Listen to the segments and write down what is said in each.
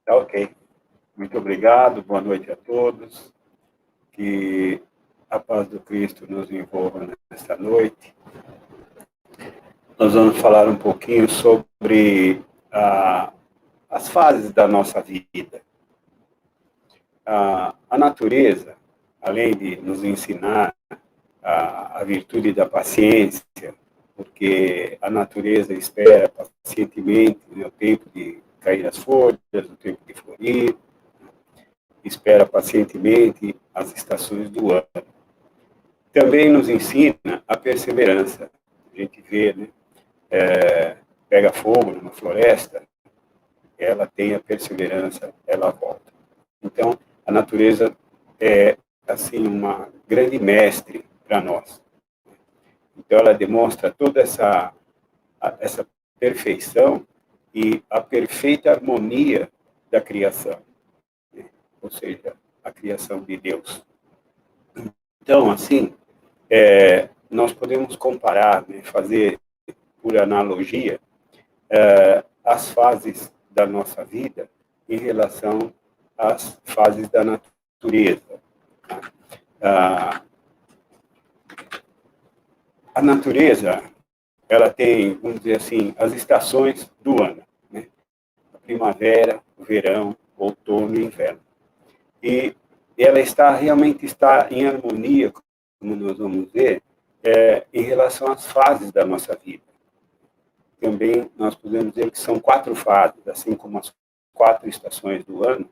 Tá ok. Muito obrigado, boa noite a todos. Que a paz do Cristo nos envolva nesta noite. Nós vamos falar um pouquinho sobre as fases da nossa vida. A natureza, além de nos ensinar a virtude da paciência, porque a natureza espera pacientemente o tempo de cair as folhas, o tempo de florir, espera pacientemente as estações do ano. Também nos ensina a perseverança. A gente vê, né? Pega fogo numa floresta, ela tem a perseverança, ela volta. Então, a natureza é, assim, uma grande mestre para nós. Então, ela demonstra toda essa perfeição e a perfeita harmonia da criação, né? Ou seja, a criação de Deus. Então, assim, nós podemos comparar, né, fazer, por analogia, as fases da nossa vida em relação às fases da natureza. A natureza, ela tem, vamos dizer assim, as estações do ano, né? A primavera, o verão, o outono e o inverno. E ela realmente está em harmonia, como nós vamos ver, em relação às fases da nossa vida. Também nós podemos dizer que são 4 fases, assim como as 4 estações do ano,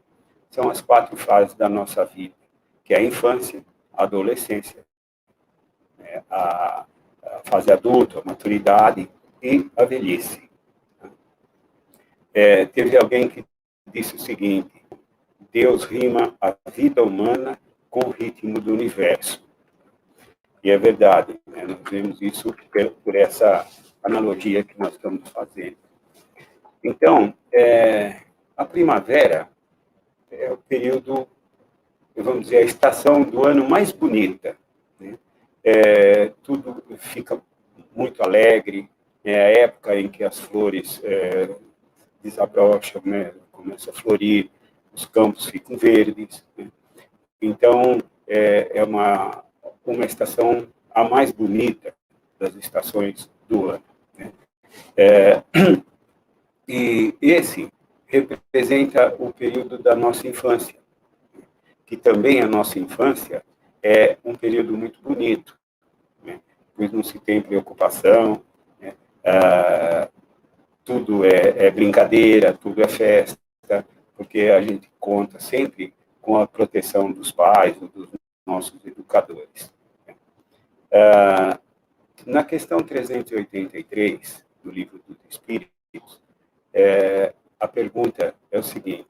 são as 4 fases da nossa vida, que é a infância, a adolescência, a fase adulta, a maturidade e a velhice. Teve alguém que disse o seguinte: Deus rima a vida humana com o ritmo do universo. E é verdade, né? Nós vemos isso por essa analogia que nós estamos fazendo. Então, a primavera é o período, vamos dizer, a estação do ano mais bonita, né? Tudo fica muito alegre, é a época em que as flores desabrocham, né? Começam a florir, os campos ficam verdes, né? Então, é uma estação a mais bonita das estações do ano, né? E esse representa o período da nossa infância, que também a nossa infância é um período muito bonito, né? Pois não se tem preocupação, né? Tudo é brincadeira, tudo é festa, porque a gente conta sempre com a proteção dos pais, dos nossos educadores. Na questão 383 do Livro dos Espíritos, a pergunta é o seguinte: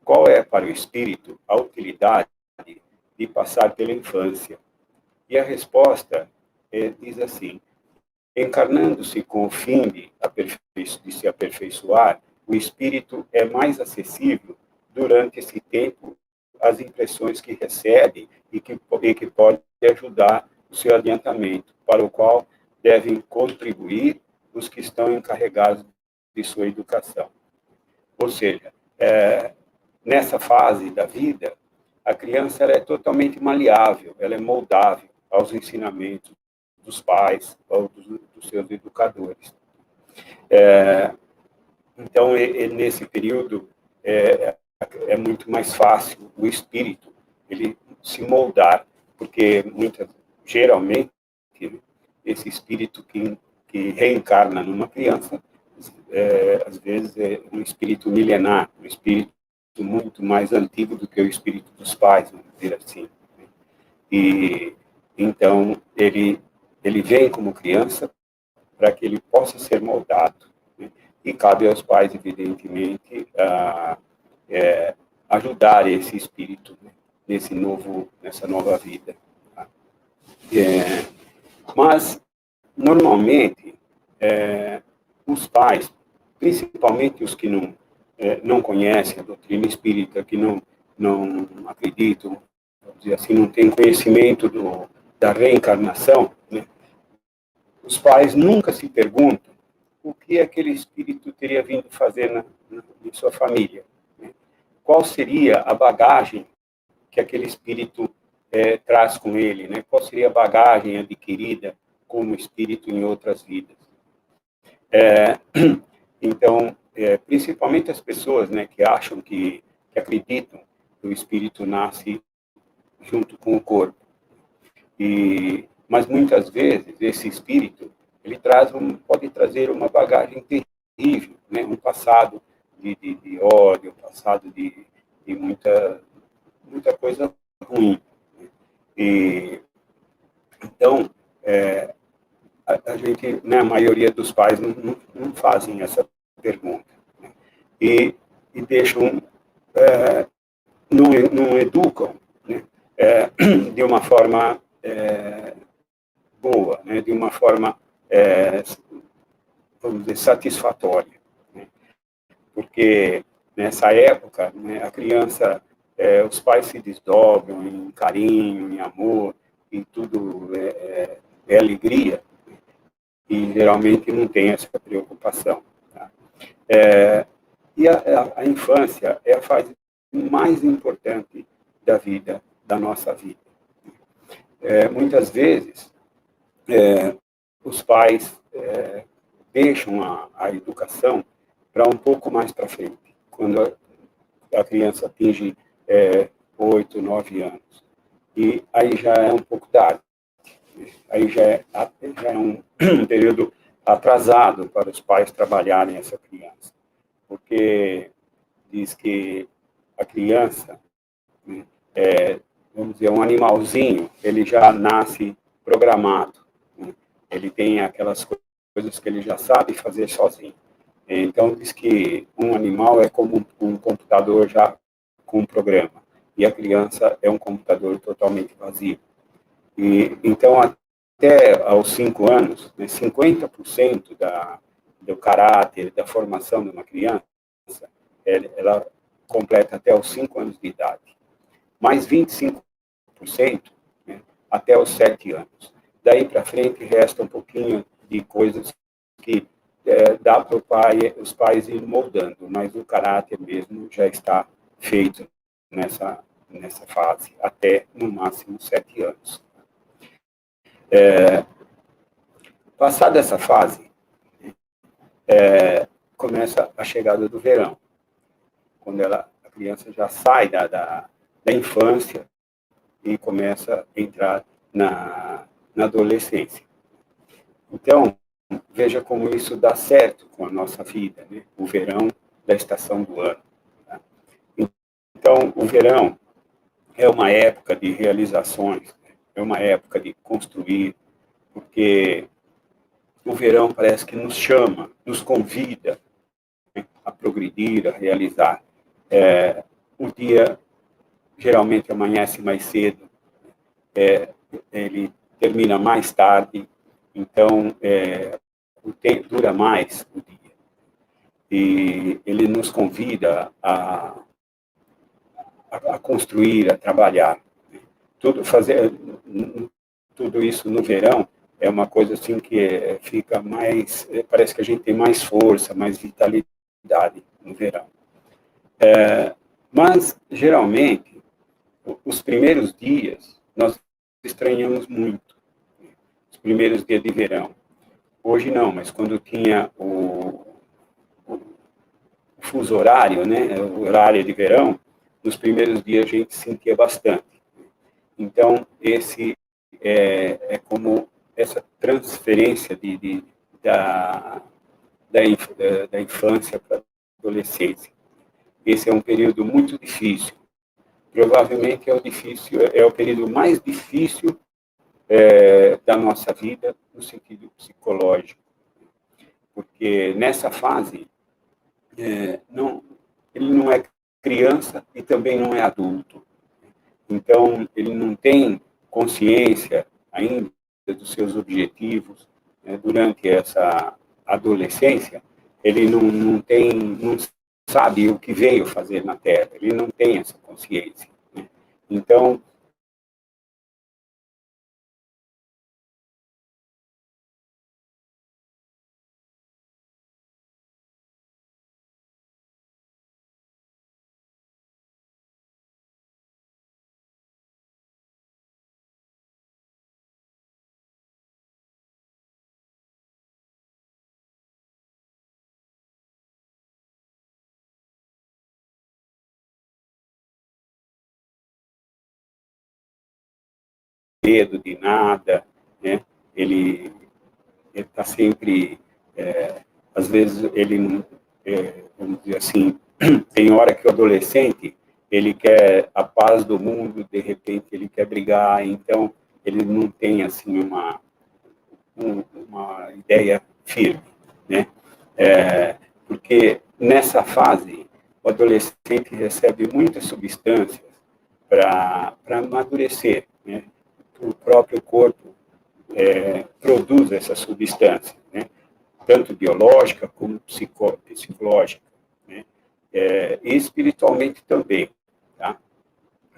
qual é para o espírito a utilidade de passar pela infância? E a resposta diz assim: encarnando-se com o fim de se aperfeiçoar, o espírito é mais acessível durante esse tempo às impressões que recebe e que pode ajudar o seu adiantamento, para o qual devem contribuir os que estão encarregados de sua educação. Ou seja, nessa fase da vida, a criança ela é totalmente maleável, ela é moldável aos ensinamentos dos pais ou dos seus educadores. Então, nesse período, é muito mais fácil o espírito ele se moldar, porque geralmente esse espírito que reencarna numa criança, às vezes é um espírito milenar, um espírito muito mais antigo do que o espírito dos pais, vamos dizer assim. E então ele vem como criança para que ele possa ser moldado, né? E cabe aos pais, evidentemente, ajudar esse espírito, né, nessa nova vida. Tá? Mas, normalmente, os pais, principalmente os que não conhecem a doutrina espírita, que não acreditam, vamos dizer assim, não têm conhecimento da reencarnação, né? Os pais nunca se perguntam o que aquele espírito teria vindo fazer em sua família, né? qual seria a bagagem que aquele espírito traz com ele, né? Qual seria a bagagem adquirida como espírito em outras vidas. Então, principalmente as pessoas, né, que acham que acreditam que o espírito nasce junto com o corpo. Mas muitas vezes esse espírito ele pode trazer uma bagagem terrível, né? Um passado de ódio, um passado de muita coisa ruim. E então a gente, né, a maioria dos pais não fazem essa pergunta, né? E deixam, não educam, né, de uma forma boa, né, de uma forma, vamos dizer, satisfatória, né? Porque nessa época, né, a criança, os pais se desdobram em carinho, em amor, e tudo é alegria, e geralmente não tem essa preocupação. Tá? E a infância é a fase mais importante da vida, da nossa vida. Muitas vezes, os pais deixam a educação para um pouco mais para frente, quando a criança atinge 8, 9 anos. E aí já é um pouco tarde. Aí já é um período atrasado para os pais trabalharem essa criança, porque diz que a criança, né, vamos dizer, um animalzinho, ele já nasce programado, né? Ele tem aquelas coisas que ele já sabe fazer sozinho. Então, diz que um animal é como um computador já com um programa, e a criança é um computador totalmente vazio. E, então, até aos 5 anos, né, 50% do caráter, da formação de uma criança, ela completa até os 5 anos de idade. Mais 25%, né, até os 7 anos. Daí para frente, resta um pouquinho de coisas que dá para os pais ir moldando, mas o caráter mesmo já está feito nessa fase, até no máximo 7 anos. Passada essa fase, começa a chegada do verão, quando a criança já sai da infância e começa a entrar na adolescência. Então, veja como isso dá certo com a nossa vida, né? O verão da estação do ano. Tá? Então, o verão é uma época de realizações, né? É uma época de construir, porque o verão parece que nos chama, nos convida, né, a progredir, a realizar. O dia geralmente amanhece mais cedo, ele termina mais tarde, então o tempo dura mais o dia. E ele nos convida a construir, a trabalhar. Fazer tudo isso no verão é uma coisa assim que fica mais, parece que a gente tem mais força, mais vitalidade no verão. Mas, geralmente, os primeiros dias nós estranhamos muito, os primeiros dias de verão. Hoje não, mas quando tinha o fuso horário, né, o horário de verão, nos primeiros dias a gente sentia bastante. Então, esse como essa transferência da infância para a adolescência. Esse é um período muito difícil. Provavelmente é o período mais difícil da nossa vida no sentido psicológico, porque nessa fase ele não é criança e também não é adulto. Então, ele não tem consciência ainda dos seus objetivos, né? Durante essa adolescência, ele não sabe o que veio fazer na Terra, ele não tem essa consciência, né? Então, medo de nada, né? Ele está sempre, às vezes, vamos dizer assim, tem hora que o adolescente, ele quer a paz do mundo, de repente ele quer brigar, então ele não tem, assim, uma ideia firme, né? Porque nessa fase, o adolescente recebe muitas substâncias para amadurecer, né? O próprio corpo produz essa substância, né? Tanto biológica como psicológica, né? E espiritualmente também, tá?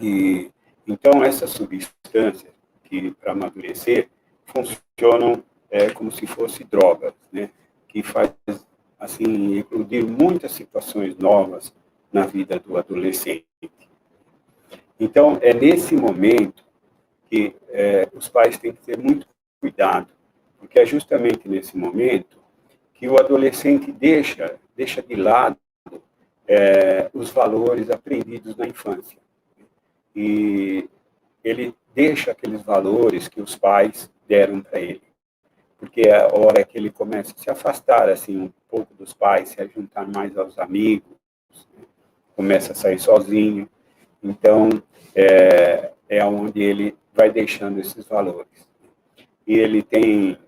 E então essas substâncias que para amadurecer funcionam como se fossem drogas, né? Que faz assim eclodir muitas situações novas na vida do adolescente. Então é nesse momento que os pais têm que ter muito cuidado, porque é justamente nesse momento que o adolescente deixa de lado os valores aprendidos na infância. E ele deixa aqueles valores que os pais deram para ele. Porque é a hora que ele começa a se afastar assim um pouco dos pais, se juntar mais aos amigos, né? Começa a sair sozinho. Então, é onde ele vai deixando esses valores. E ele tem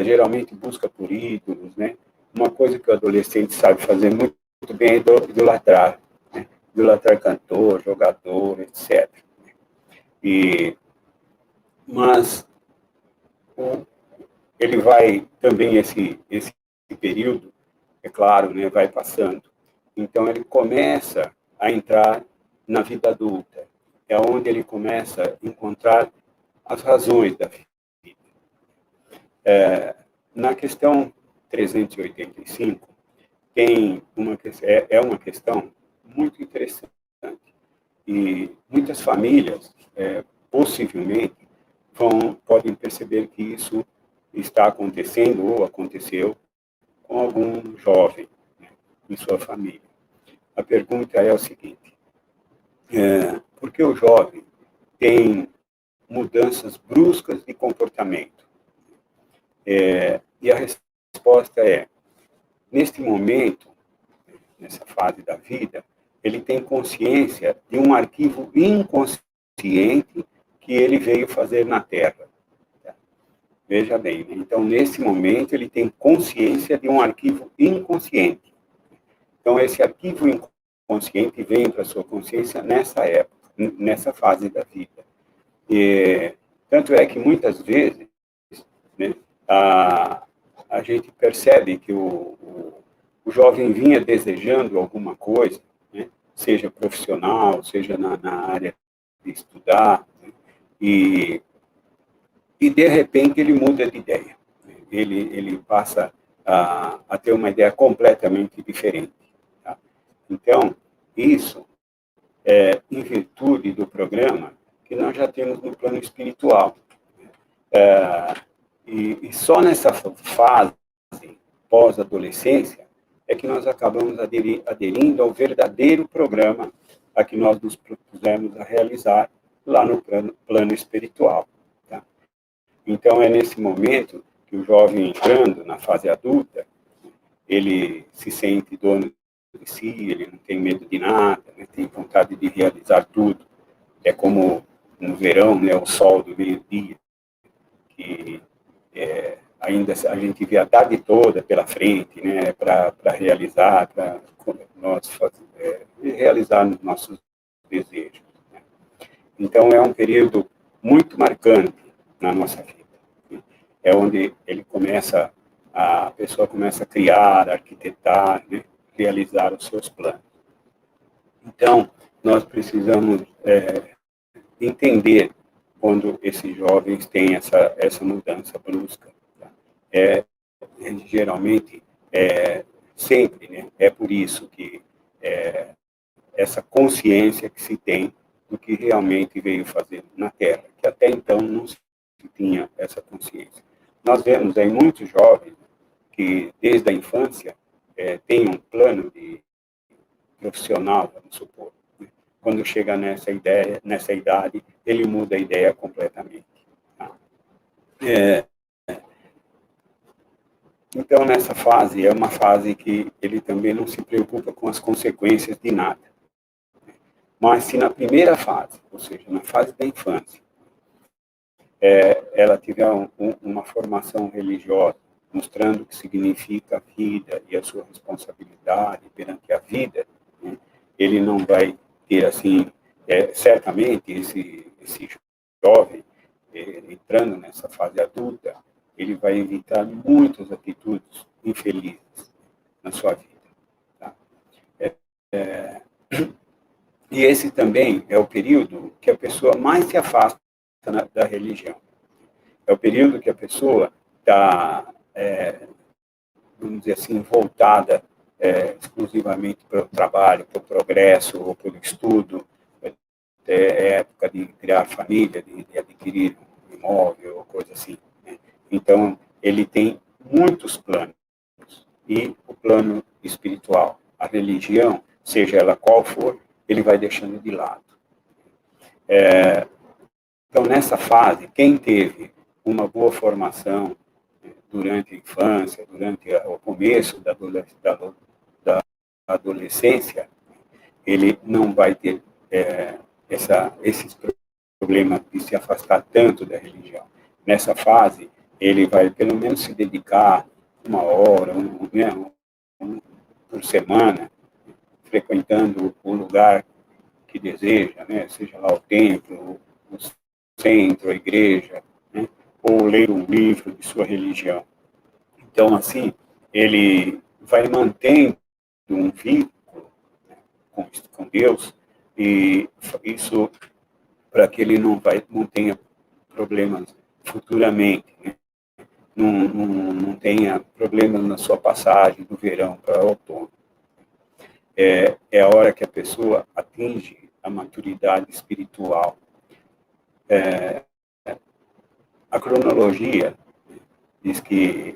geralmente busca por ídolos, né? Uma coisa que o adolescente sabe fazer muito bem é idolatrar, né? Idolatrar cantor, jogador, etc. Mas ele vai também esse período, é claro, né, vai passando. Então ele começa a entrar na vida adulta, é onde ele começa a encontrar as razões da vida. Na questão 385 tem uma questão muito interessante e muitas famílias possivelmente podem perceber que isso está acontecendo ou aconteceu com algum jovem, né, em sua família. A pergunta é o seguinte: por que o jovem tem mudanças bruscas de comportamento? E a resposta é: neste momento, nessa fase da vida, ele tem consciência de um arquivo inconsciente que ele veio fazer na Terra. Veja bem, né? Então, nesse momento, ele tem consciência de um arquivo inconsciente. Então, esse arquivo inconsciente vem para a sua consciência nessa época, nessa fase da vida. E, tanto é que, muitas vezes, né, a gente percebe que o jovem vinha desejando alguma coisa, né, seja profissional, seja na área de estudar, né, e de repente ele muda de ideia. Ele passa a ter uma ideia completamente diferente. Tá? Então, isso é em virtude do programa que nós já temos no plano espiritual. E só nessa fase pós-adolescência é que nós acabamos aderindo ao verdadeiro programa a que nós nos propusemos a realizar lá no plano espiritual. Tá? Então, é nesse momento que o jovem entrando na fase adulta, ele se sente dono de si, ele não tem medo de nada, né? Tem vontade de realizar tudo. É como no verão, né, o sol do meio-dia, que ainda a gente vê a tarde toda pela frente, né, para realizar, para nós realizar os nossos desejos. Né? Então, é um período muito marcante na nossa vida. Né? É onde a pessoa começa a criar, a arquitetar, né, realizar os seus planos. Então, nós precisamos entender quando esses jovens têm essa mudança brusca. Tá? Geralmente, sempre, né? É por isso que essa consciência que se tem do que realmente veio fazer na Terra, que até então não se tinha essa consciência. Nós vemos aí muitos jovens que, desde a infância, têm um plano de profissional, vamos supor. Né? Quando chega nessa idade, ele muda a ideia completamente. Tá? É, então, nessa fase, é uma fase que ele também não se preocupa com as consequências de nada. Mas se na primeira fase, ou seja, na fase da infância, ela tiver uma formação religiosa, mostrando o que significa a vida e a sua responsabilidade perante a vida, né, ele não vai ter, assim, certamente, esse jovem, entrando nessa fase adulta, ele vai evitar muitas atitudes infelizes na sua vida. Tá? E esse também é o período que a pessoa mais se afasta da religião. É o período que a pessoa está, vamos dizer assim, voltada exclusivamente para o trabalho, para o progresso, ou para o estudo, é época de criar família, de adquirir um imóvel, ou coisa assim. Né? Então, ele tem muitos planos. E o plano espiritual, a religião, seja ela qual for, ele vai deixando de lado. Então, nessa fase, quem teve uma boa formação durante a infância, durante o começo da adolescência, ele não vai ter esses problemas de se afastar tanto da religião. Nessa fase, ele vai pelo menos se dedicar 1 hora, por semana, frequentando o lugar que deseja, né? Seja lá o templo, o centro, a igreja, né? Ou ler um livro de sua religião. Então, assim, ele vai mantendo um vínculo, né, com Deus, e isso para que ele não tenha problemas futuramente, né? Não tenha problemas na sua passagem do verão para o outono. É a hora que a pessoa atinge a maturidade espiritual. A cronologia diz que,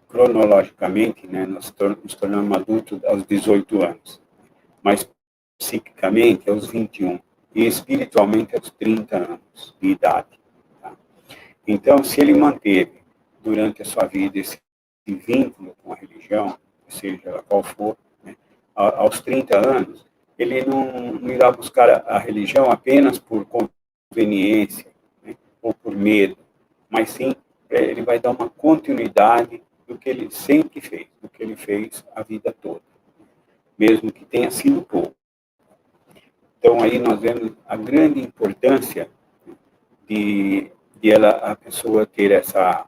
cronologicamente, né, nós nos tornamos adultos aos 18 anos, mas psiquicamente aos 21, e espiritualmente aos 30 anos de idade. Tá? Então, se ele manteve, durante a sua vida, esse vínculo com a religião, seja qual for, né, aos 30 anos, ele não irá buscar a religião apenas por conveniência, né, ou por medo, mas sim, ele vai dar uma continuidade do que ele sempre fez, do que ele fez a vida toda, mesmo que tenha sido pouco. Então, aí nós vemos a grande importância de a pessoa ter essa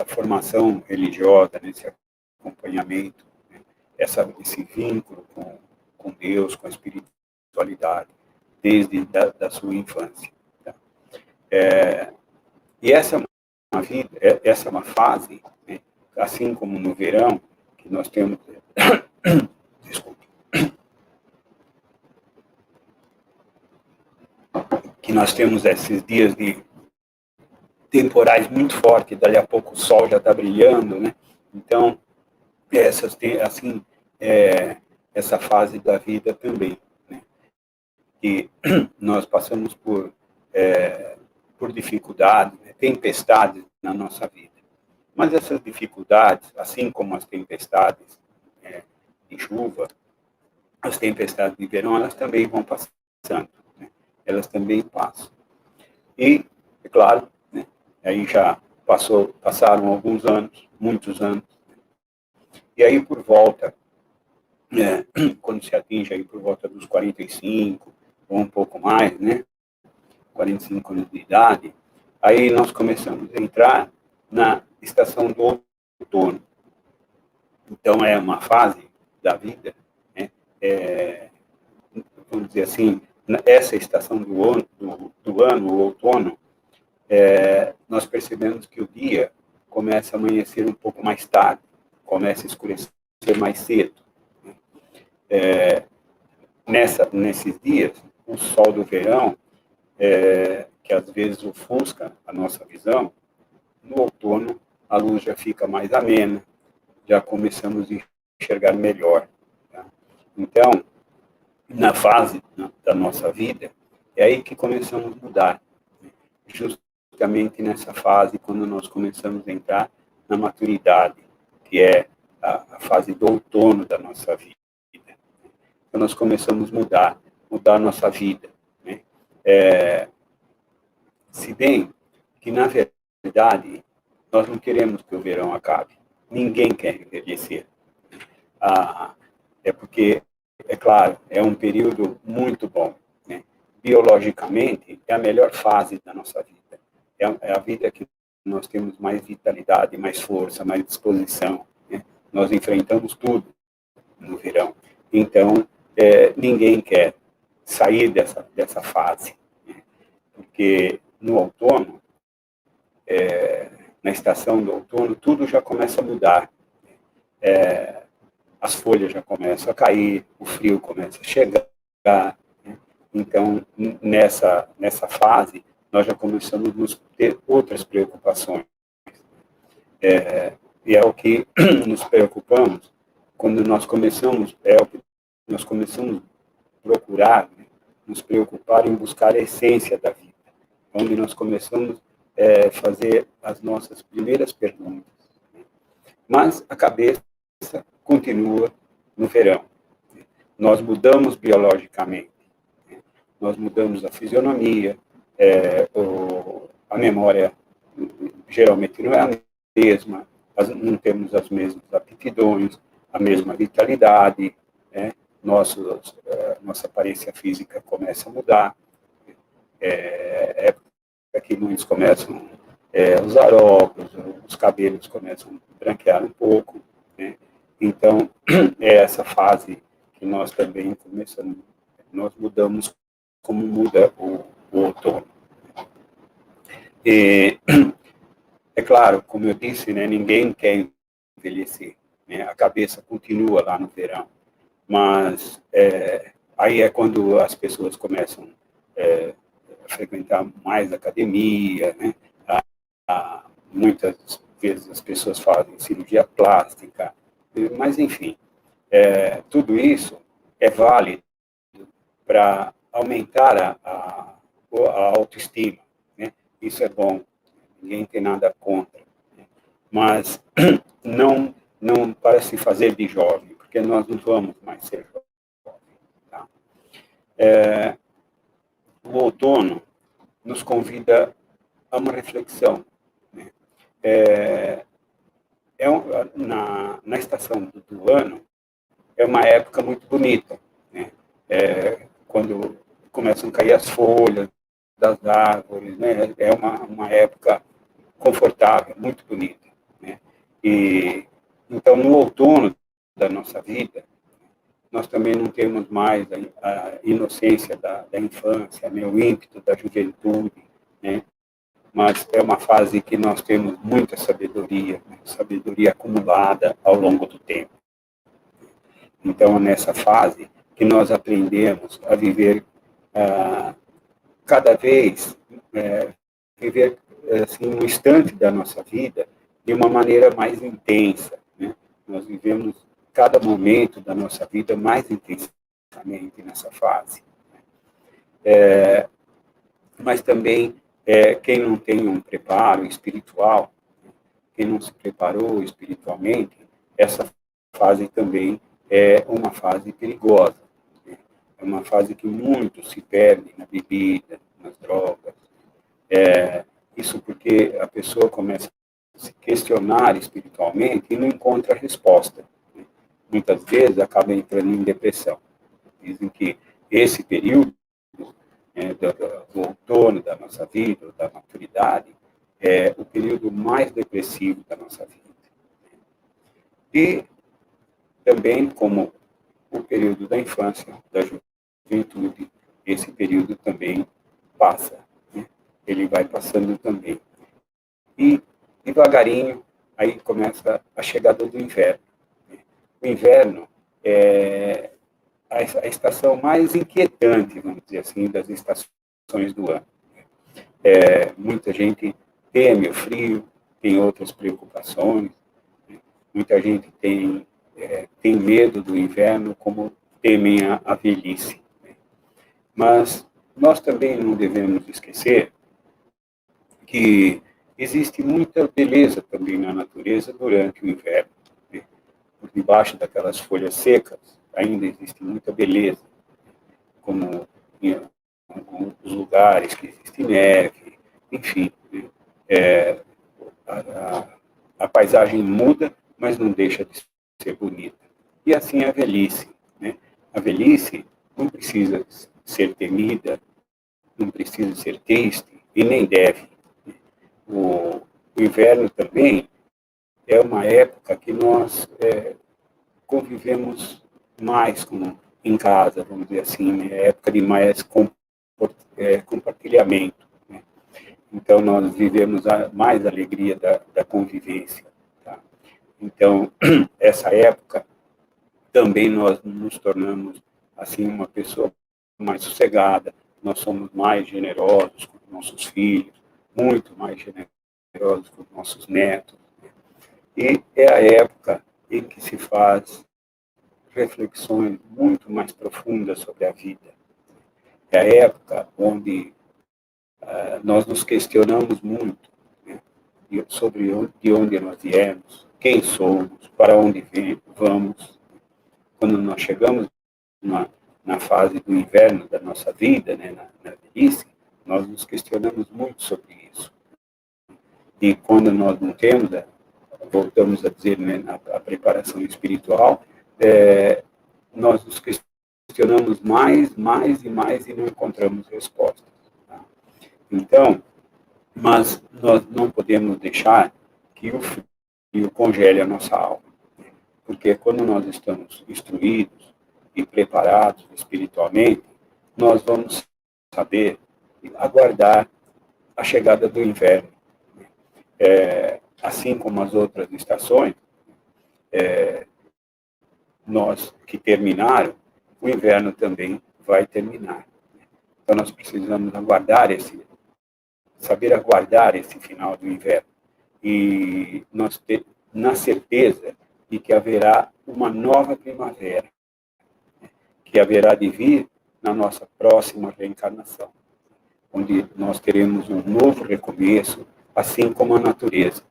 formação religiosa, esse acompanhamento, né, esse vínculo com Deus, com a espiritualidade, desde da sua infância. Tá? E essa é uma fase, né, assim como no verão, que nós temos, desculpe, que nós temos esses dias de temporais muito fortes, dali a pouco o sol já está brilhando, né? Então, assim, essa fase da vida também, né? Que nós passamos por dificuldades, né? Tempestades na nossa vida. Mas essas dificuldades, assim como as tempestades de chuva, as tempestades de verão, elas também vão passando, né? Elas também passam. E, é claro, né, aí já passaram alguns anos, muitos anos, e aí por volta, quando se atinge aí por volta dos 45, ou um pouco mais, né, 45 anos de idade, aí nós começamos a entrar na estação do outono. Então, é uma fase da vida, né, vamos dizer assim, essa estação do ano, o outono, nós percebemos que o dia começa a amanhecer um pouco mais tarde, começa a escurecer mais cedo. Nesses dias, o sol do verão, que às vezes ofusca a nossa visão, no outono a luz já fica mais amena, já começamos a enxergar melhor. Tá? Então, na fase da nossa vida, É aí que começamos a mudar, né? Justamente nessa fase, quando nós começamos a entrar na maturidade, que é a fase do outono da nossa vida. Então, nós começamos a mudar a nossa vida, né? Se bem que, na verdade, nós não queremos que o verão acabe. Ninguém quer envelhecer. É porque, é claro, é um período muito bom, né? Biologicamente, é a melhor fase da nossa vida. É a vida que nós temos mais vitalidade, mais força, mais disposição, né? Nós enfrentamos tudo no verão. Então, ninguém quer sair dessa fase, né? Porque no outono, na estação do outono, tudo já começa a mudar. As folhas já começam a cair, o frio começa a chegar, né? Então, nessa fase, nós já começamos a ter outras preocupações. E é o que nos preocupamos quando nós começamos a procurar, né, nos preocupar em buscar a essência da vida, onde nós começamos a fazer as nossas primeiras perguntas. Mas a cabeça continua no verão. Nós mudamos biologicamente, né? Nós mudamos a fisionomia, a memória geralmente não é a mesma, não temos as mesmas aptidões, a mesma vitalidade, né? Nossa aparência física começa a mudar, que muitos começam a usar óculos, os cabelos começam a branquear um pouco, né? Então, é essa fase que nós também começamos, nós mudamos como muda o outono. E, é claro, como eu disse, né, ninguém quer envelhecer, né? A cabeça continua lá no verão, mas aí é quando as pessoas começam a frequentar mais academia, né? Muitas vezes as pessoas fazem cirurgia plástica, mas enfim, tudo isso é válido para aumentar a autoestima, né? Isso é bom, ninguém tem nada contra, né? Mas não para se fazer de jovem, porque nós não vamos mais ser jovens. Tá? O outono nos convida a uma reflexão, né? Na estação do ano, é uma época muito bonita, né? Quando começam a cair as folhas das árvores, né? É uma época confortável, muito bonita, né? E então, no outono da nossa vida, nós também não temos mais a inocência da infância, né? O ímpeto da juventude, né? Mas é uma fase que nós temos muita sabedoria, né? Sabedoria acumulada ao longo do tempo. Então, é nessa fase que nós aprendemos a viver cada vez, viver assim, um instante da nossa vida de uma maneira mais intensa, né? Nós vivemos cada momento da nossa vida mais intensamente nessa fase. Mas também, quem não tem um preparo espiritual, quem não se preparou espiritualmente, essa fase também é uma fase perigosa, né? É uma fase que muitos se perdem na bebida, nas drogas. Isso porque a pessoa começa a se questionar espiritualmente e não encontra resposta, né? Muitas vezes acaba entrando em depressão. Dizem que esse período do outono da nossa vida, da maturidade, é o período mais depressivo da nossa vida. E também, como o período da infância, da juventude, esse período também passa, né? Ele vai passando também. E, devagarinho, aí começa a chegada do inverno, né? O inverno é a estação mais inquietante, vamos dizer assim, das estações do ano. Muita gente teme o frio, tem outras preocupações, né? Muita gente tem medo do inverno, como temem a velhice, né? Mas nós também não devemos esquecer que existe muita beleza também na natureza durante o inverno, né? Por debaixo daquelas folhas secas, ainda existe muita beleza, como em alguns lugares que existe neve, enfim, né? É, a paisagem muda, mas não deixa de ser bonita. E assim a velhice, né? A velhice não precisa ser temida, não precisa ser triste e nem deve. O inverno também é uma época que nós convivemos mais em casa, vamos dizer assim, né? É época de mais compartilhamento, né? Então, nós vivemos mais alegria da convivência. Tá? Então, essa época, também nós nos tornamos, assim, uma pessoa mais sossegada, nós somos mais generosos com nossos filhos, muito mais generosos com nossos netos. E é a época em que se faz reflexões muito mais profundas sobre a vida. É a época onde nós nos questionamos muito, né, sobre de onde nós viemos, quem somos, para onde vamos. Quando nós chegamos na fase do inverno da nossa vida, né, na velhice, nós nos questionamos muito sobre isso. E quando nós não temos, voltamos a dizer, né, a preparação espiritual, nós nos questionamos mais e não encontramos respostas. Tá? Então, mas nós não podemos deixar que o frio congele a nossa alma, porque quando nós estamos instruídos e preparados espiritualmente, nós vamos saber aguardar a chegada do inverno. Assim como as outras estações, nós que terminaram, o inverno também vai terminar. Então nós precisamos saber aguardar esse final do inverno e nós ter na certeza de que haverá uma nova primavera, que haverá de vir na nossa próxima reencarnação, onde nós teremos um novo recomeço, assim como a natureza.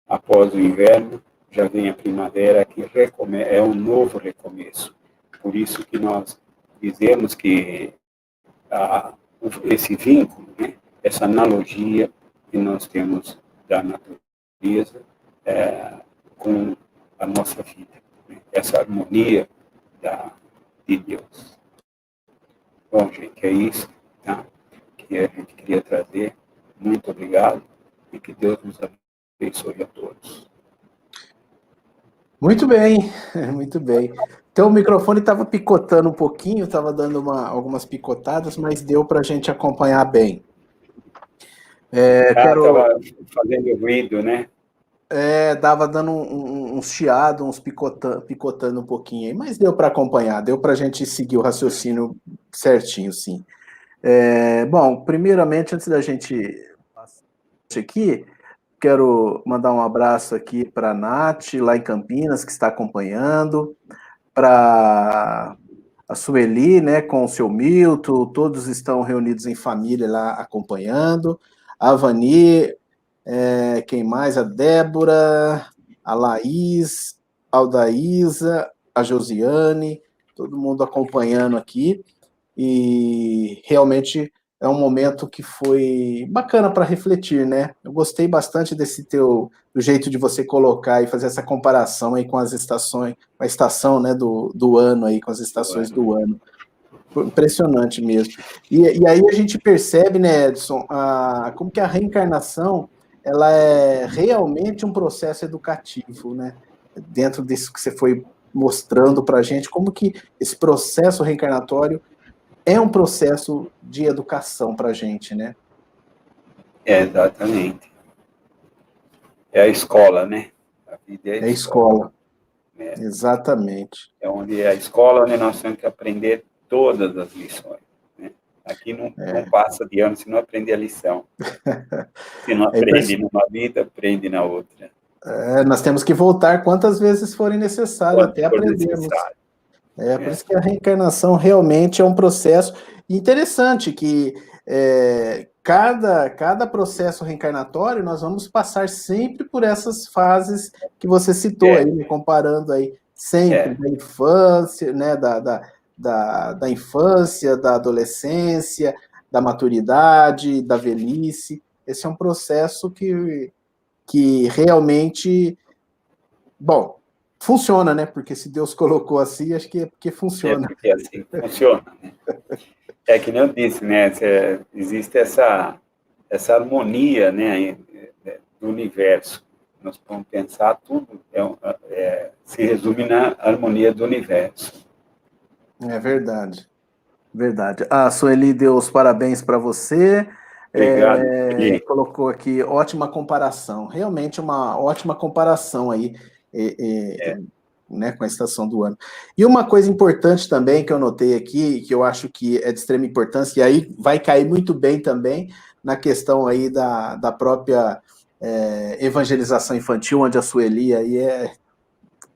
Após o inverno, já vem a primavera, que é um novo recomeço. Por isso que nós dizemos que esse vínculo, né, essa analogia que nós temos da natureza com a nossa vida, né, essa harmonia de Deus. Bom, gente, é isso, tá? Que a gente queria trazer. Muito obrigado e que Deus nos abençoe a todos. Muito bem, muito bem. Então o microfone estava picotando um pouquinho, estava dando algumas picotadas, mas deu para a gente acompanhar bem. Estava fazendo ruído, né? Dava dando uns chiados, uns picotando um pouquinho aí, mas deu para acompanhar, deu para a gente seguir o raciocínio certinho, sim. Bom, primeiramente, antes da gente passar aqui, quero mandar um abraço aqui para a Nath, lá em Campinas, que está acompanhando, para a Sueli, né, com o seu Milton, todos estão reunidos em família lá acompanhando, a Vani, quem mais? A Débora, a Laís, a Aldaísa, a Josiane, todo mundo acompanhando aqui, e realmente é um momento que foi bacana para refletir, né? Eu gostei bastante do jeito de você colocar e fazer essa comparação aí com as estações, a estação, né, do ano aí, com as estações do ano. Foi impressionante mesmo. E aí a gente percebe, né, Edson, como que a reencarnação, ela é realmente um processo educativo, né? Dentro disso que você foi mostrando para a gente, como que esse processo reencarnatório é um processo de educação para a gente, né? Exatamente. É a escola, né? A vida é a escola. Exatamente. É onde é a escola onde nós temos que aprender todas as lições. Né? Aqui não passa de ano se não aprender a lição. Se não aprende numa vida, aprende na outra. Nós temos que voltar quantas vezes forem necessárias até aprendermos. Por isso que a reencarnação realmente é um processo, interessante que cada processo reencarnatório nós vamos passar sempre por essas fases que você citou aí, né, comparando aí sempre da infância, né, da infância, da adolescência, da maturidade, da velhice. Esse é um processo que realmente, bom, funciona, né? Porque se Deus colocou assim, acho que é porque funciona. É porque assim funciona, né? É que nem eu disse, né? Existe essa harmonia, né, do universo. Nós podemos pensar tudo se resume na harmonia do universo. É verdade, verdade. A Sueli deu os parabéns para você. Obrigado. Colocou aqui ótima comparação, realmente uma ótima comparação aí, né, com a estação do ano. E uma coisa importante também que eu notei aqui, que eu acho que é de extrema importância, e aí vai cair muito bem também na questão aí da própria evangelização infantil, onde a Sueli aí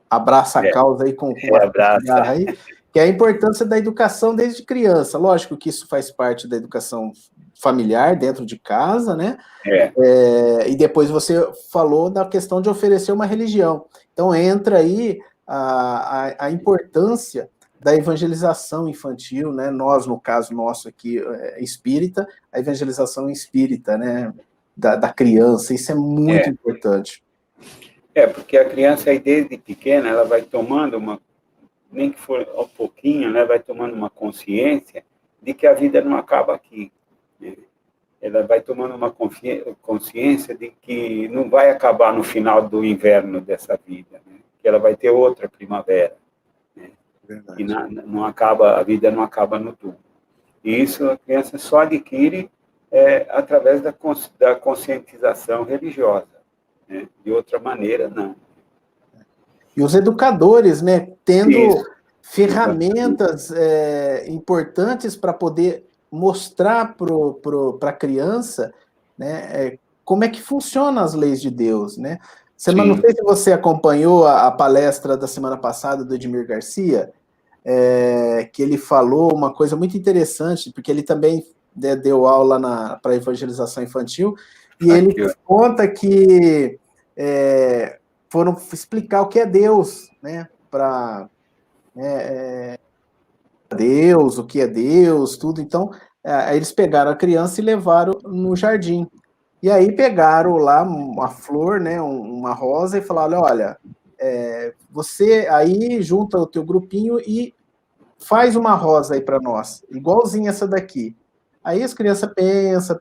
abraça a causa aí com abraça. Garra aí, que é a importância da educação desde criança. Lógico que isso faz parte da educação familiar, dentro de casa, né? E depois você falou da questão de oferecer uma religião. Então entra aí a importância da evangelização infantil, né? Nós, no caso nosso aqui, espírita, a evangelização espírita, né? Da criança, isso é muito importante. Porque a criança aí desde pequena, ela vai tomando nem que for um pouquinho, né? Vai tomando uma consciência de que a vida não acaba aqui. Ela vai tomando uma consciência de que não vai acabar no final do inverno dessa vida, né? Que ela vai ter outra primavera, né? E não acaba, a vida não acaba no túmulo. E isso a criança só adquire através da conscientização religiosa, né? De outra maneira, não. E os educadores, né, tendo ferramentas importantes para poder mostrar para a criança, né, como é que funcionam as leis de Deus, né? Não sei se você acompanhou a palestra da semana passada do Edmir Garcia, que ele falou uma coisa muito interessante, porque ele também deu aula para evangelização infantil, e ele conta que foram explicar o que é Deus, né, para Deus, o que é Deus, tudo. Então, eles pegaram a criança e levaram no jardim. E aí pegaram lá uma flor, né, uma rosa, e falaram, olha, você aí junta o teu grupinho e faz uma rosa aí para nós, igualzinha essa daqui. Aí as crianças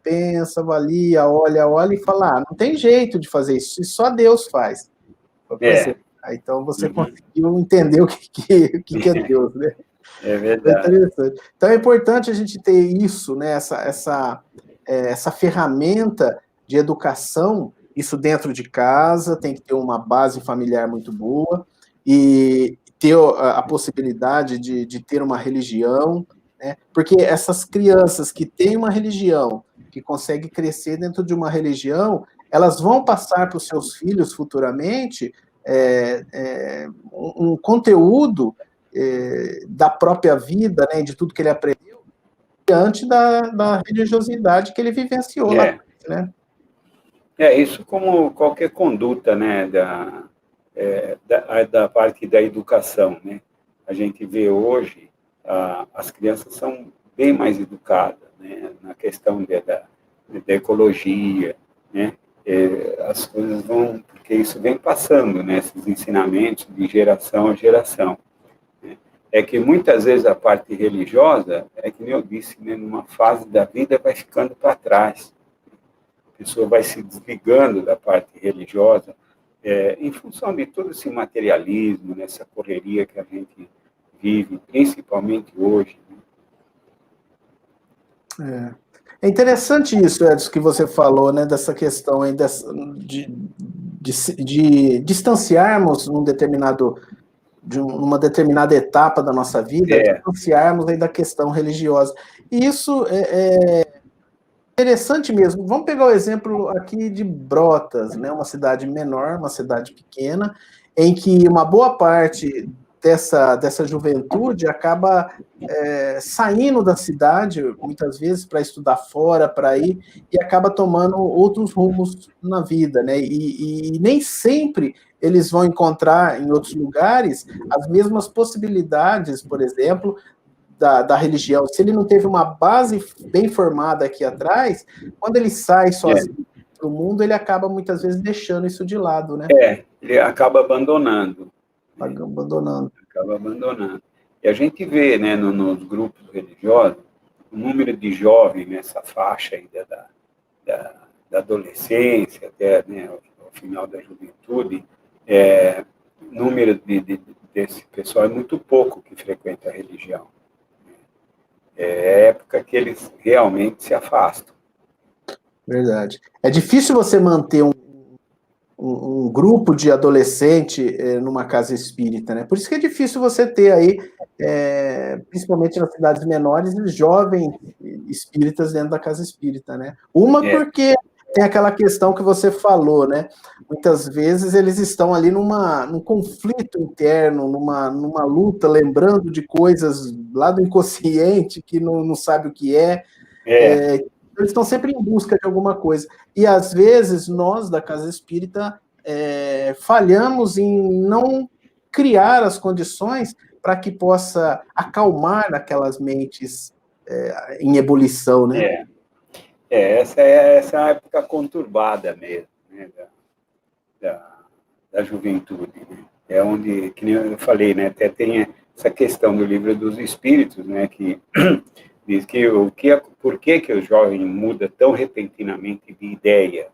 pensa, avalia, olha e fala, não tem jeito de fazer isso só Deus faz. Então você conseguiu entender o que é Deus, né? É verdade. Então é importante a gente ter isso, né? Essa ferramenta de educação, isso dentro de casa, tem que ter uma base familiar muito boa e ter a possibilidade de ter uma religião, né? Porque essas crianças que têm uma religião, que conseguem crescer dentro de uma religião, elas vão passar para os seus filhos futuramente um conteúdo da própria vida, né, de tudo que ele aprendeu, diante da religiosidade que ele vivenciou lá, né? Isso como qualquer conduta, né, da parte da educação, né? A gente vê hoje, as crianças são bem mais educadas, né, na questão da ecologia, né? As coisas vão, porque isso vem passando, né, esses ensinamentos de geração a geração. É que muitas vezes a parte religiosa, que nem eu disse, né, numa fase da vida vai ficando para trás. A pessoa vai se desligando da parte religiosa, em função de todo esse materialismo, nessa correria que a gente vive, principalmente hoje. Né? É interessante isso, Edson, que você falou, né, dessa questão aí de distanciarmos numa determinada etapa da nossa vida, distanciarmos aí da questão religiosa. E isso é interessante mesmo. Vamos pegar o exemplo aqui de Brotas, né, uma cidade menor, uma cidade pequena, em que uma boa parte dessa juventude acaba saindo da cidade, muitas vezes, para estudar fora, para ir, e acaba tomando outros rumos na vida, né? E nem sempre eles vão encontrar em outros lugares as mesmas possibilidades, por exemplo, da religião. Se ele não teve uma base bem formada aqui atrás, quando ele sai sozinho para o mundo, ele acaba muitas vezes deixando isso de lado, né? Ele acaba abandonando. Acaba abandonando. E a gente vê, né, nos grupos religiosos, o número de jovens nessa faixa aí da adolescência até, né, ao final da juventude, número desse pessoal é muito pouco que frequenta a religião. É época que eles realmente se afastam. Verdade. É difícil você manter um grupo de adolescente numa casa espírita, né? Por isso que é difícil você ter aí, principalmente nas cidades menores, jovens espíritas dentro da casa espírita, né? Porque tem aquela questão que você falou, né? Muitas vezes eles estão ali num conflito interno, numa luta, lembrando de coisas lá do inconsciente, que não sabe o que é. Eles estão sempre em busca de alguma coisa. E, às vezes, nós, da Casa Espírita, falhamos em não criar as condições para que possa acalmar aquelas mentes em ebulição, né? Essa é a época conturbada mesmo, né, da juventude. Né? É onde, que nem eu falei, né, até tem essa questão do Livro dos Espíritos, né, que diz que por que o jovem muda tão repentinamente de ideia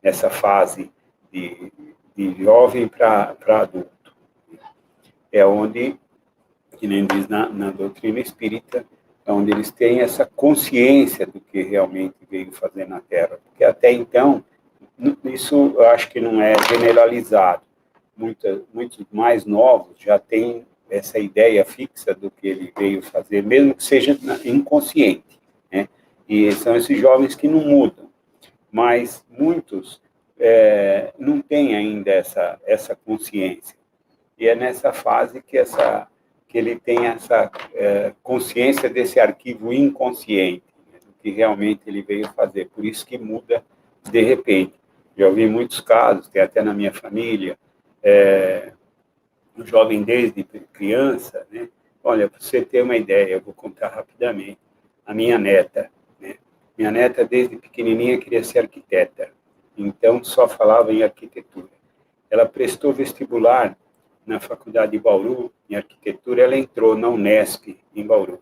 nessa fase de jovem para adulto. É onde, que nem diz na doutrina espírita, é onde eles têm essa consciência do que realmente veio fazer na Terra. Porque até então, isso eu acho que não é generalizado. Muitos mais novos já têm essa ideia fixa do que ele veio fazer, mesmo que seja inconsciente, né? E são esses jovens que não mudam, mas muitos não têm ainda essa consciência. E é nessa fase que ele tem essa consciência desse arquivo inconsciente, né, do que realmente ele veio fazer. Por isso que muda de repente. Já ouvi muitos casos, tem até na minha família, um jovem desde criança, né? Olha, para você ter uma ideia, eu vou contar rapidamente. A minha neta, né? Minha neta desde pequenininha queria ser arquiteta, então só falava em arquitetura. Ela prestou vestibular na faculdade de Bauru, em arquitetura, ela entrou na Unesp, em Bauru.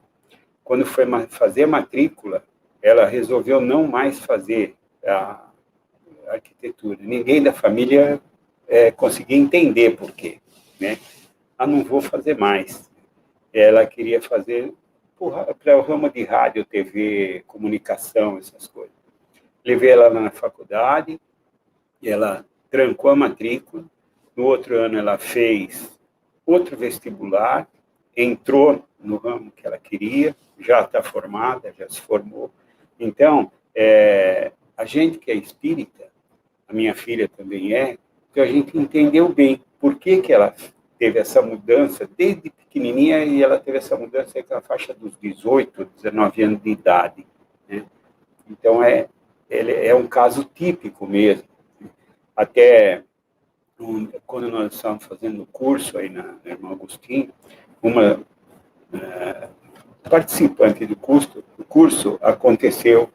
Quando foi fazer a matrícula, ela resolveu não mais fazer a arquitetura. Ninguém da família conseguia entender por quê, né? Não vou fazer mais. Ela queria fazer para o ramo de rádio, TV, comunicação, essas coisas. Levei ela na faculdade, ela trancou a matrícula. No outro ano, ela fez outro vestibular, entrou no ramo que ela queria, já está formada, já se formou. Então, a gente que é espírita, a minha filha também então a gente entendeu bem por que ela teve essa mudança desde pequenininha, e ela teve essa mudança na faixa dos 18, 19 anos de idade, né? Então, ele é um caso típico mesmo. Até quando nós estávamos fazendo o curso aí na Irmã Agostinho, uma participante do curso aconteceu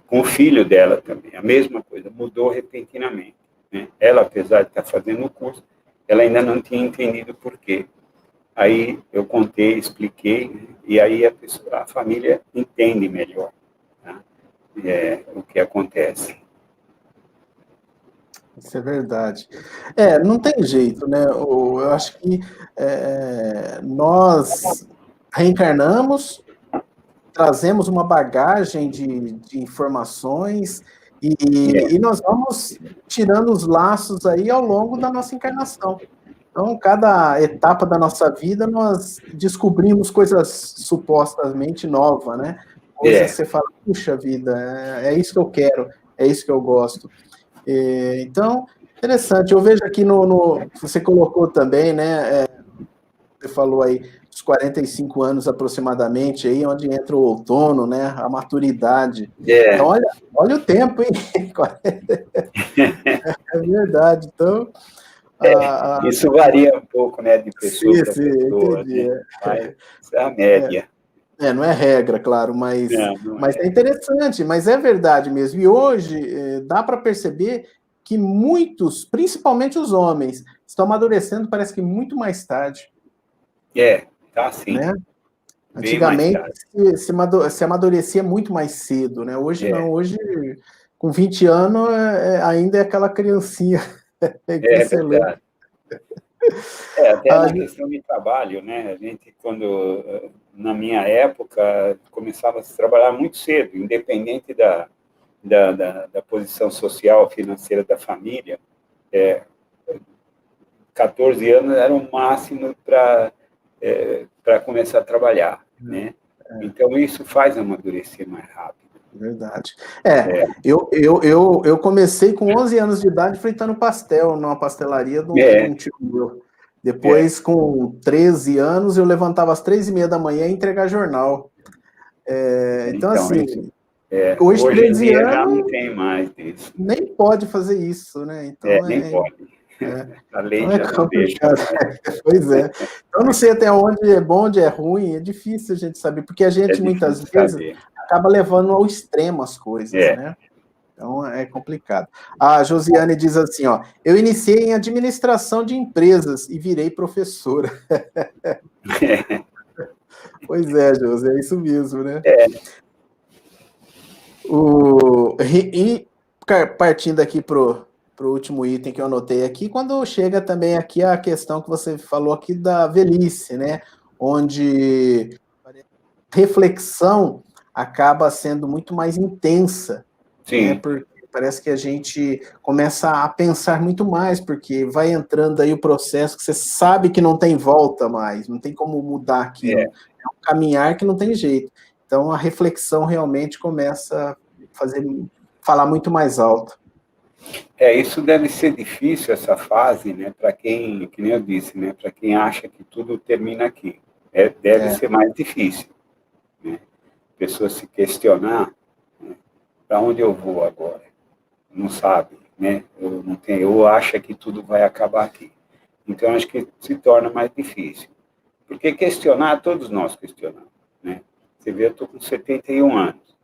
com o filho dela também, a mesma coisa, mudou repentinamente, né? Ela, apesar de estar fazendo o curso, ela ainda não tinha entendido por quê. Aí eu contei, expliquei, e aí a família entende melhor, tá? O que acontece. Isso é verdade. Não tem jeito, né? Eu acho que nós reencarnamos, trazemos uma bagagem de informações e nós vamos tirando os laços aí ao longo da nossa encarnação. Então, cada etapa da nossa vida, nós descobrimos coisas supostamente novas, né? Coisas que você fala, puxa vida, é isso que eu quero, é isso que eu gosto. Então, interessante. Eu vejo aqui você colocou também, né, você falou aí, dos 45 anos aproximadamente, aí onde entra o outono, né? A maturidade. Então, olha o tempo, hein? É verdade. Então, Isso varia um pouco, né, de pessoa sim, para sim, pessoa, entendi. né? Mas isso é a média. Não é regra, claro, Não mas é é. interessante, mas é verdade mesmo. E hoje dá para perceber que muitos, principalmente os homens, estão amadurecendo, parece que muito mais tarde, Tá sim, né? bem mais Antigamente tarde. se amadurecia muito mais cedo, né? Hoje não, É, hoje com 20 anos ainda é aquela criancinha. É é impressionante. verdade. Até Ah, na questão de trabalho, né? A gente, na minha época, começava a se trabalhar muito cedo, independente da posição social, financeira da família. 14 anos era o máximo para começar a trabalhar, né? Então, isso faz amadurecer mais rápido. verdade. É, Eu comecei com 11 anos de idade fritando pastel numa pastelaria de é, um tio meu. é. Depois, com 13 anos, eu levantava às 3h30 da manhã e entregar jornal. Então, Então, assim, isso, hoje, hoje em 13 dia já não anos, tem mais isso. nem pode fazer isso, né? Nem pode. A Então lei é já não deixa complicado. mais. Pois é. Então, não sei até onde é bom, onde é ruim, é difícil a gente saber, porque a É gente, muitas difícil vezes, saber. acaba levando ao extremo as coisas, É. né? Então é complicado. A Josiane diz assim, ó, eu iniciei em administração de empresas e virei professora. Pois é, Josi, é isso mesmo, né? E partindo aqui pro último item que eu anotei aqui, quando chega também aqui a questão que você falou aqui da velhice, né? Onde a reflexão acaba sendo muito mais intensa, né? Sim, Porque parece que a gente começa a pensar muito mais, porque vai entrando aí o processo que você sabe que não tem volta mais, não tem como mudar aquilo. É um caminhar que não tem jeito. Então a reflexão realmente começa a falar muito mais alto. isso deve ser difícil, essa fase, né, para quem, que nem eu disse, né, para quem acha que tudo termina aqui. Deve ser mais difícil, né? A pessoa se questionar, né, para onde eu vou agora? Não sabe, né? Eu acho que tudo vai acabar aqui. Então, acho que se torna mais difícil. Porque questionar, todos nós questionamos, né? Você vê, eu estou com 71 anos.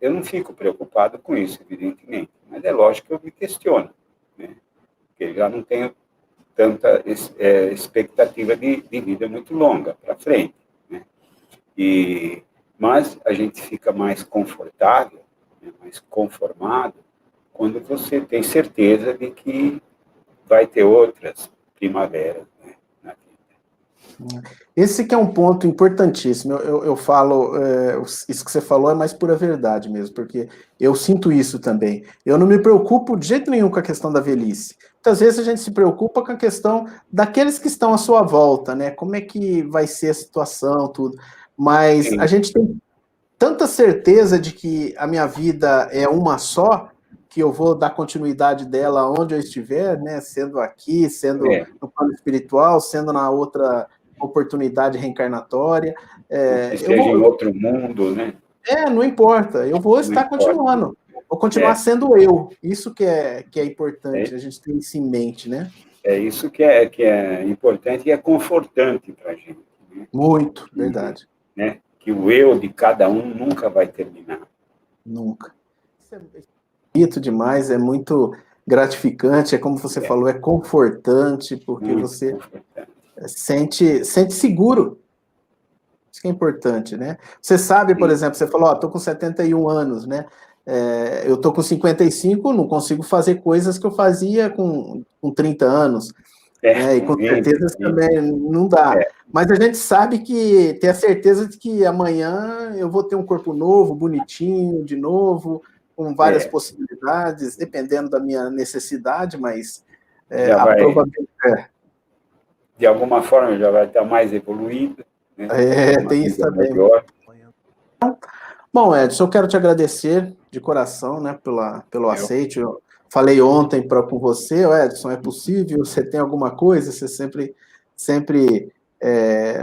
Eu não fico preocupado com isso, evidentemente, mas é lógico que eu me questiono, né? Porque já não tenho tanta expectativa de vida muito longa para frente, né? Mas a gente fica mais confortável, né, mais conformado, quando você tem certeza de que vai ter outras primaveras, né, na vida. Esse que é um ponto importantíssimo. Eu falo, isso que você falou é mais pura verdade mesmo, porque eu sinto isso também. Eu não me preocupo de jeito nenhum com a questão da velhice. Muitas vezes a gente se preocupa com a questão daqueles que estão à sua volta, né? Como é que vai ser a situação, tudo. Mas a Sim, gente tem tanta certeza de que a minha vida é uma só, que eu vou dar continuidade dela onde eu estiver, né? Sendo aqui, sendo é, no plano espiritual, sendo na outra oportunidade reencarnatória. ou que Eu esteja em vou, outro mundo, né? não importa, eu vou Não estar importa. continuando, vou continuar É, sendo eu. Isso que é é, importante, a gente tem isso em mente, né? é isso que é importante e é confortante para a gente, né? Muito, Que, verdade, né? Que o eu de cada um nunca vai terminar. nunca. Isso é bonito demais, é muito gratificante, é como você É falou, é confortante, porque muito você confortante. sente seguro. Isso que é importante, né? Você sabe, por Sim. exemplo, você falou, ó, tô com 71 anos, né? Eu tô com 55, não consigo fazer coisas que eu fazia com 30 anos, né? E Com com 20, certeza isso 30. também não dá. É, Mas a gente sabe que tem a certeza de que amanhã eu vou ter um corpo novo, bonitinho, de novo, com várias é, possibilidades, dependendo da minha necessidade, mas já a vai, probabilidade. de alguma forma, já vai estar mais evoluído, né? Vai ter uma Tem isso vida também. melhor. Bom, Edson, eu quero te agradecer de coração, né, pelo Eu, aceite. Eu falei ontem com você, Edson, é possível? Você tem alguma coisa? Você sempre sempre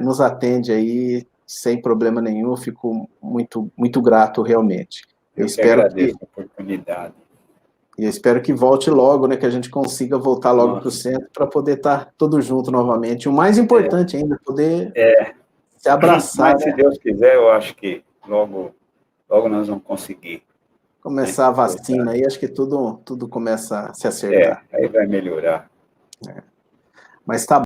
nos atende aí sem problema nenhum. Fico muito, muito grato, realmente. Eu que agradeço a oportunidade. E eu espero que volte logo, né, que a gente consiga voltar logo para o centro para poder estar todo junto novamente. O mais importante ainda, poder se abraçar. Mas, se Deus quiser, eu acho que logo nós vamos conseguir. Começar a vacina aí, acho que tudo começa a se acertar. Aí vai melhorar. Mas tá